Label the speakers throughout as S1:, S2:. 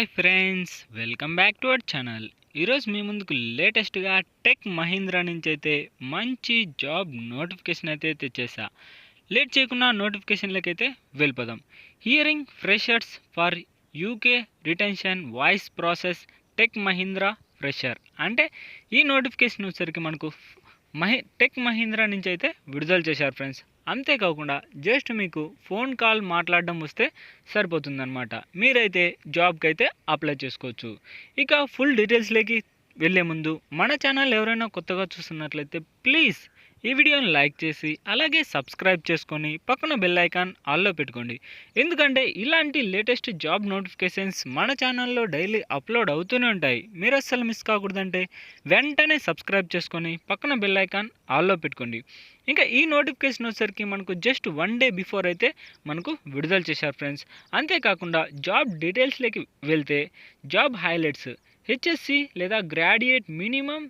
S1: Hi friends, welcome back to our channel. ఈరోజు మీ ముందుకు లేటెస్ట్గా టెక్ మహీంద్రా నుంచి అయితే మంచి జాబ్ నోటిఫికేషన్ అయితే తెచ్చేసా. లేట్ చేయకుండా నోటిఫికేషన్లకి అయితే వెళ్ళిపోదాం. Hearing freshers for UK retention voice process tech Mahindra fresher అంటే ఈ నోటిఫికేషన్ వచ్చేసరికి మనకు టెక్ మహీంద్రా నుంచి అయితే విడుదల చేశారు ఫ్రెండ్స్. అంతేకాకుండా జస్ట్ మీకు ఫోన్ కాల్ మాట్లాడడం వస్తే సరిపోతుందన్నమాట. మీరైతే జాబ్కి అయితే అప్లై చేసుకోవచ్చు. ఇక ఫుల్ డీటెయిల్స్లోకి వెళ్ళే ముందు మన ఛానల్ ఎవరైనా కొత్తగా చూస్తున్నట్లయితే ప్లీజ్ ఈ వీడియోని లైక్ చేసి అలాగే సబ్స్క్రైబ్ చేసుకొని పక్కన బెల్ ఐకాన్ ఆల్లో పెట్టుకోండి. ఎందుకంటే ఇలాంటి లేటెస్ట్ జాబ్ నోటిఫికేషన్స్ మన ఛానల్లో డైలీ అప్లోడ్ అవుతూనే ఉంటాయి. మీరు అస్సలు మిస్ కాకూడదంటే వెంటనే సబ్స్క్రైబ్ చేసుకొని పక్కన బెల్ ఐకాన్ ఆల్లో పెట్టుకోండి. ఇంకా ఈ నోటిఫికేషన్ వచ్చేసరికి మనకు జస్ట్ 1 డే బిఫోర్ అయితే మనకు విడుదల చేశారు ఫ్రెండ్స్. అంతేకాకుండా జాబ్ డీటెయిల్స్లోకి వెళ్తే జాబ్ హైలైట్స్ హెచ్ఎస్సి లేదా graduate minimum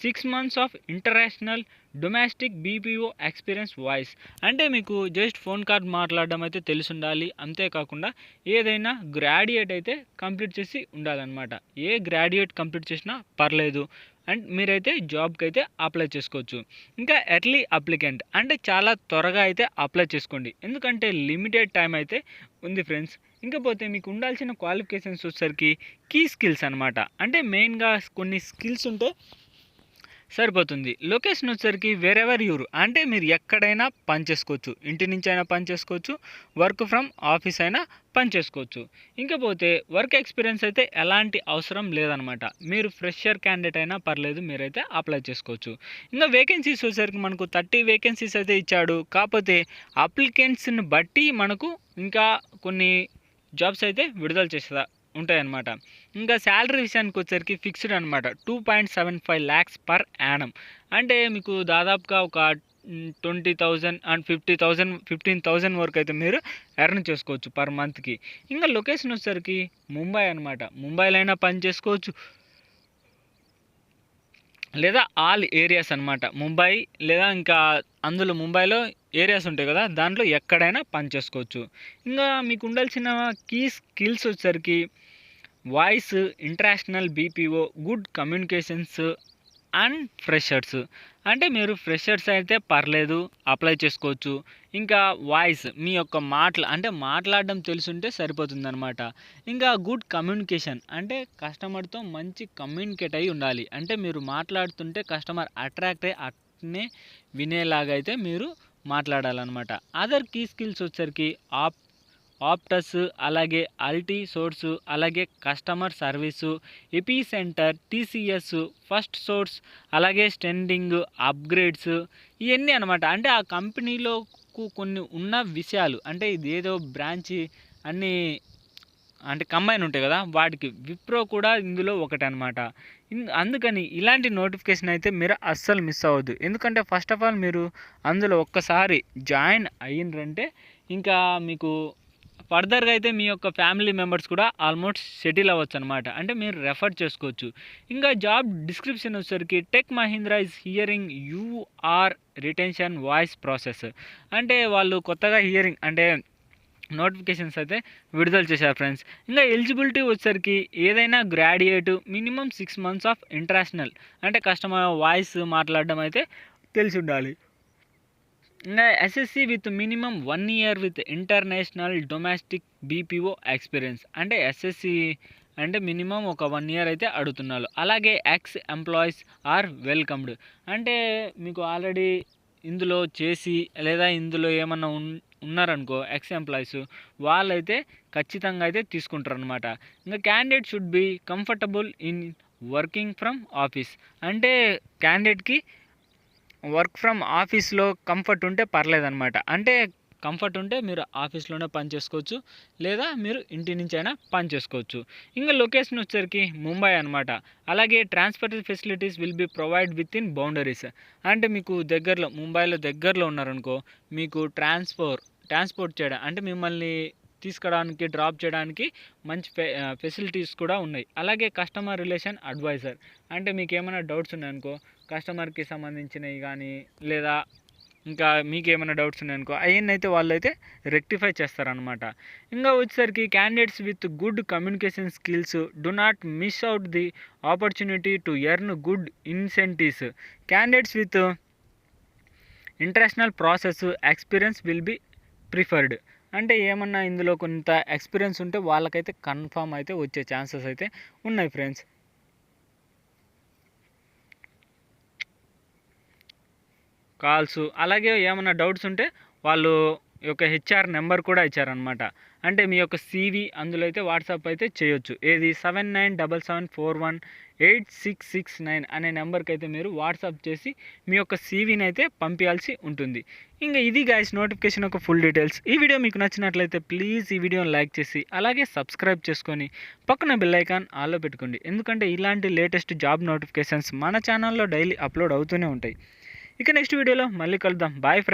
S1: 6 months of international domestic BPO experience voice అంటే మీకు జస్ట్ ఫోన్ కాల్ మాట్లాడడం అయితే తెలిసి ఉండాలి. అంతేకాకుండా ఏదైనా గ్రాడ్యుయేట్ అయితే కంప్లీట్ చేసి ఉండాలన్నమాట. ఏ గ్రాడ్యుయేట్ కంప్లీట్ చేసినా పర్లేదు అండ్ మీరైతే జాబ్కి అయితే అప్లై చేసుకోవచ్చు. ఇంకా ఎర్లీ అప్లికెంట్ అంటే చాలా త్వరగా అయితే అప్లై చేసుకోండి, ఎందుకంటే లిమిటెడ్ టైం అయితే ఉంది ఫ్రెండ్స్. ఇంకపోతే మీకు ఉండాల్సిన క్వాలిఫికేషన్స్ వచ్చేసరికి కీ స్కిల్స్ అనమాట. అంటే మెయిన్గా కొన్ని స్కిల్స్ ఉంటే సరిపోతుంది. లొకేషన్ వచ్చేసరికి వేరెవర్ యూరు అంటే మీరు ఎక్కడైనా పని చేసుకోవచ్చు. ఇంటి నుంచి అయినా పని చేసుకోవచ్చు, వర్క్ ఫ్రమ్ ఆఫీస్ అయినా పని చేసుకోవచ్చు. ఇంకపోతే వర్క్ ఎక్స్పీరియన్స్ అయితే ఎలాంటి అవసరం లేదనమాట. మీరు ఫ్రెషర్ క్యాండిడేట్ అయినా పర్లేదు, మీరైతే అప్లై చేసుకోవచ్చు. ఇంకా వేకెన్సీస్ వచ్చేసరికి మనకు 30 వేకెన్సీస్ అయితే ఇచ్చాడు. కాకపోతే అప్లికెంట్స్ని బట్టి మనకు ఇంకా కొన్ని జాబ్స్ అయితే విడుదల చేస్తా ఉంటాయన్నమాట. ఇంకా శాలరీ విషయానికి వచ్చేసరికి ఫిక్స్డ్ అనమాట. 2.75 lakhs పర్ యానం అంటే మీకు దాదాపుగా ఒక 20,000 అండ్ 50,000 15,000 వరకు అయితే మీరు ఎర్న్ చేసుకోవచ్చు పర్ మంత్కి. ఇంకా లొకేషన్ వచ్చేసరికి ముంబై అనమాట. ముంబైలో అయినా పని చేసుకోవచ్చు లేదా ఆల్ ఏరియాస్ అనమాట. ముంబై లేదా ఇంకా అందులో ముంబైలో ఏరియాస్ ఉంటాయి కదా, దాంట్లో ఎక్కడైనా పని చేసుకోవచ్చు. ఇంకా మీకు ఉండాల్సిన కీ స్కిల్స్ వచ్చేసరికి voice, international BPO, good communications and freshers అంటే మీరు ఫ్రెషర్స్ అయితే పర్లేదు అప్లై చేసుకోవచ్చు. ఇంకా వాయిస్ మీ యొక్క మాటలు అంటే మాట్లాడడం తెలుసుంటే సరిపోతుందన్నమాట. ఇంకా గుడ్ కమ్యూనికేషన్ అంటే కస్టమర్తో మంచి కమ్యూనికేట్ అయి ఉండాలి. అంటే మీరు మాట్లాడుతుంటే కస్టమర్ అట్రాక్ట్ అయ్యి అట్నే వినేలాగా అయితే మీరు మాట్లాడాలన్నమాట. అదర్ కీ స్కిల్స్ వచ్చేసరికి ఆప్టస్, అలాగే అల్టీ సోర్సు, అలాగే customer service, ఎపీ centre, TCS, first source, అలాగే స్టెండింగ్ అప్గ్రేడ్స్ ఇవన్నీ అనమాట. అంటే ఆ కంపెనీలో కొన్ని ఉన్న విషయాలు అంటే ఇది ఏదో బ్రాంచ్ అన్నీ అంటే కంబైన్ ఉంటాయి కదా, వాటికి విప్రో కూడా ఇందులో ఒకటి అనమాట. అందుకని ఇలాంటి నోటిఫికేషన్ అయితే మీరు అస్సలు మిస్ అవ్వద్దు. ఎందుకంటే ఫస్ట్ ఆఫ్ ఆల్ మీరు అందులో ఒక్కసారి జాయిన్ అయ్యిండ్రంటే ఇంకా మీకు ఫర్దర్గా అయితే మీ యొక్క ఫ్యామిలీ మెంబర్స్ కూడా ఆల్మోస్ట్ సెటిల్ అవ్వచ్చు అనమాట. అంటే మీరు రెఫర్ చేసుకోవచ్చు. ఇంకా జాబ్ డిస్క్రిప్షన్ వచ్చేసరికి tech Mahindra is hiring your retention voice process అంటే వాళ్ళు కొత్తగా హియరింగ్ అంటే నోటిఫికేషన్స్ అయితే విడుదల చేశారు ఫ్రెండ్స్. ఇంకా ఎలిజిబిలిటీ వచ్చేసరికి ఏదైనా graduate minimum 6 months of international అంటే కస్టమర్ వాయిస్ మాట్లాడడం అయితే తెలిసి ఉండాలి. ఇంకా SSC with minimum 1 year with international domestic BPO experience అంటే ఎస్ఎస్సి అంటే మినిమం ఒక 1 year అయితే అడుగుతున్నారు. అలాగే ఎక్స్ ఎంప్లాయీస్ ఆర్ వెల్కమ్డ్ అంటే మీకు ఆల్రెడీ ఇందులో చేసి లేదా ఇందులో ఏమన్నా ఉన్నారనుకో ఎక్స్ ఎంప్లాయీస్, వాళ్ళైతే ఖచ్చితంగా అయితే తీసుకుంటారు అనమాట. ఇంకా candidate should be comfortable in working from office అంటే క్యాండిడేట్కి వర్క్ ఫ్రమ్ ఆఫీస్లో కంఫర్ట్ ఉంటే పర్లేదన్నమాట. అంటే కంఫర్ట్ ఉంటే మీరు ఆఫీస్లోనే పని చేసుకోవచ్చు లేదా మీరు ఇంటి నుంచి అయినా పని చేసుకోవచ్చు. ఇంకా లొకేషన్ వచ్చేసరికి ముంబై అనమాట. అలాగే transport facilities will be provide with in boundaries అంటే మీకు దగ్గరలో ముంబైలో దగ్గరలో ఉన్నారనుకో మీకు ట్రాన్స్పోర్ట్ చేయడం అంటే మిమ్మల్ని తీసుకురావడానికి డ్రాప్ చేయడానికి మంచి ఫెసిలిటీస్ కూడా ఉన్నాయి. అలాగే కస్టమర్ రిలేషన్ అడ్వైజర్ అంటే మీకు ఏమైనా డౌట్స్ ఉన్నాయనుకో కస్టమర్కి సంబంధించినవి కానీ లేదా ఇంకా మీకేమైనా డౌట్స్ ఉన్నాయనుకో అవన్నీ అయితే వాళ్ళైతే రెక్టిఫై చేస్తారనమాట. ఇంకా వచ్చేసరికి candidates with good communication skills do not miss out the opportunity to earn good incentives. Candidates with international process experience will be preferred. అంటే ఏమన్నా ఇందులో కొంత ఎక్స్పీరియన్స్ ఉంటే వాళ్ళకైతే కన్ఫామ్ అయితే వచ్చే ఛాన్సెస్ అయితే ఉన్నాయి ఫ్రెండ్స్. కాల్స్ అలాగే ఏమైనా డౌట్స్ ఉంటే వాళ్ళు యొక్క హెచ్ఆర్ నెంబర్ కూడా ఇచ్చారనమాట. అంటే మీ యొక్క సీవీ అందులో అయితే వాట్సాప్ అయితే చేయొచ్చు. ఏది 7977418669 అనే నెంబర్కి అయితే మీరు వాట్సాప్ చేసి మీ యొక్క సీవీని అయితే పంపించాల్సి ఉంటుంది. ఇంకా ఇది గైస్ నోటిఫికేషన్ యొక్క ఫుల్ డీటెయిల్స్. ఈ వీడియో మీకు నచ్చినట్లయితే ప్లీజ్ ఈ వీడియోని లైక్ చేసి అలాగే సబ్స్క్రైబ్ చేసుకొని పక్కన బెల్ ఐకాన్ ఆల్లో పెట్టుకోండి. ఎందుకంటే ఇలాంటి లేటెస్ట్ జాబ్ నోటిఫికేషన్స్ మన ఛానల్లో డైలీ అప్లోడ్ అవుతూనే ఉంటాయి. ఇక నెక్స్ట్ వీడియోలో మళ్ళీ కలుద్దాం. Bye friends.